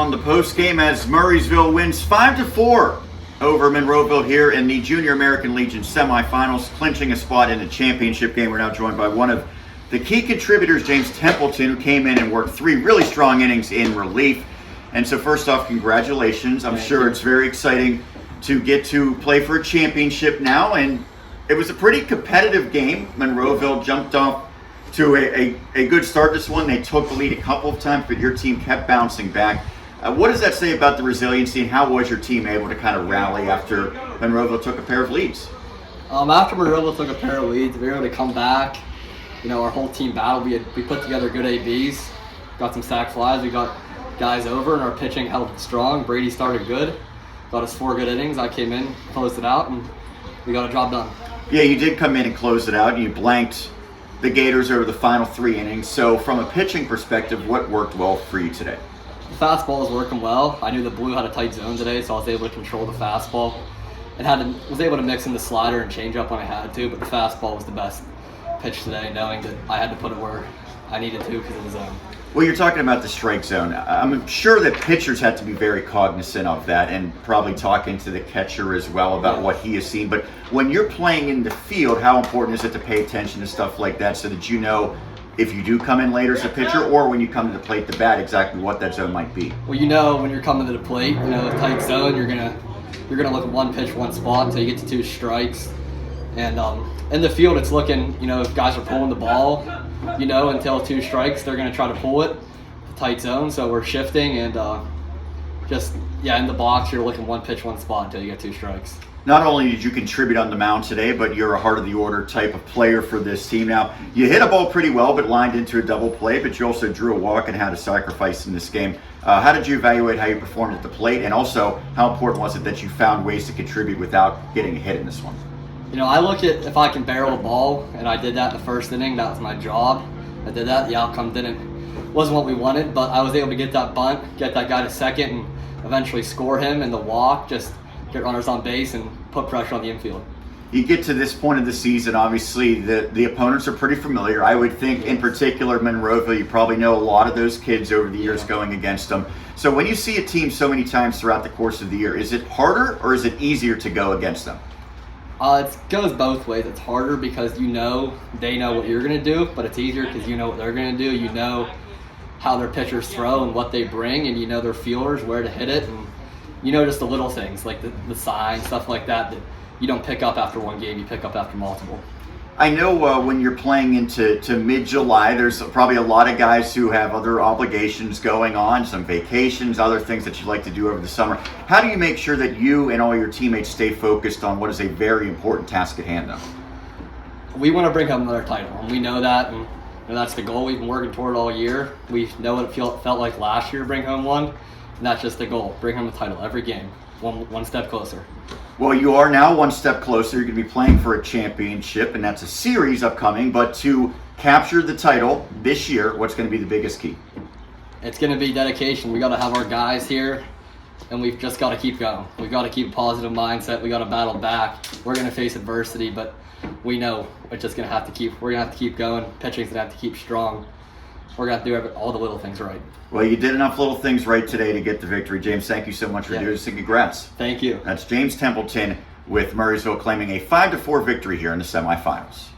on the postgame as Murraysville wins 5-4 over Monroeville here in the Junior American Legion semifinals, clinching a spot in the championship game. We're now joined by one of the key contributors, James Templeton, who came in and worked 3 really strong innings in relief. And so first off, congratulations. I'm sure it's very exciting to get to play for a championship now. And it was a pretty competitive game. Monroeville jumped off to a good start this one. They took the lead a couple of times, but your team kept bouncing back. What does that say about the resiliency, and how was your team able to kind of rally after Monroeville took a pair of leads? After Monroeville took a pair of leads, we were able to come back. You know, our whole team battled. We put together good ABs, got some sack flies, we got guys over, and our pitching held strong. Brady started good, got us 4 good innings. I came in, closed it out, and we got a job done. Yeah, you did come in and close it out. You blanked the Gators over the final 3 innings. So from a pitching perspective, what worked well for you today? The fastball was working well. I knew the blue had a tight zone today, so I was able to control the fastball. And was able to mix in the slider and change up when I had to, but the fastball was the best pitch today, knowing that I had to put it where I needed to because of the zone. Well, you're talking about the strike zone. I'm sure that pitchers have to be very cognizant of that and probably talking to the catcher as well about what he has seen. But when you're playing in the field, how important is it to pay attention to stuff like that so that you know if you do come in later as a pitcher or when you come to the plate to bat exactly what that zone might be? Well, you know when you're coming to the plate, you know, a tight zone, you're gonna look at one pitch, one spot until you get to 2 strikes. And in the field, it's looking, you know, if guys are pulling the ball, you know, until 2 strikes, they're going to try to pull it, tight zone. So we're shifting and in the box, you're looking one pitch, one spot until you get 2 strikes. Not only did you contribute on the mound today, but you're a heart of the order type of player for this team. Now, you hit a ball pretty well, but lined into a double play, but you also drew a walk and had a sacrifice in this game. How did you evaluate how you performed at the plate? And also, how important was it that you found ways to contribute without getting a hit in this one? You know, I look at if I can barrel a ball, and I did that in the first inning. That was my job. I did that. The outcome wasn't what we wanted, but I was able to get that bunt, get that guy to second, and eventually score him in the walk, just get runners on base and put pressure on the infield. You get to this point of the season, obviously the opponents are pretty familiar. I would think in particular Monroeville, you probably know a lot of those kids over the years going against them. So when you see a team so many times throughout the course of the year, is it harder or is it easier to go against them? It goes both ways. It's harder because you know they know what you're going to do, but it's easier because you know what they're going to do. You know how their pitchers throw and what they bring, and you know their fielders, where to hit it, and you know just the little things like the sign, stuff like that you don't pick up after one game, you pick up after multiple. I know when you're playing into mid-July, there's probably a lot of guys who have other obligations going on, some vacations, other things that you like to do over the summer. How do you make sure that you and all your teammates stay focused on what is a very important task at hand, though? We want to bring home another title, and we know that, and that's the goal we've been working toward all year. We know what it felt like last year to bring home one, and that's just the goal, bring home the title every game, one step closer. Well, you are now one step closer. You're going to be playing for a championship, and that's a series upcoming. But to capture the title this year, what's going to be the biggest key? It's going to be dedication. We got to have our guys here, and we've just got to keep going. We've got to keep a positive mindset. We got to battle back. We're going to face adversity, but we know we're just going to have to keep. We're going to have to keep going. Pitching's going to have to keep strong. We're going to have to do all the little things right. Well, you did enough little things right today to get the victory. James, thank you so much for doing this, and congrats. Thank you. That's James Templeton with Murraysville claiming a 5-4 victory here in the semifinals.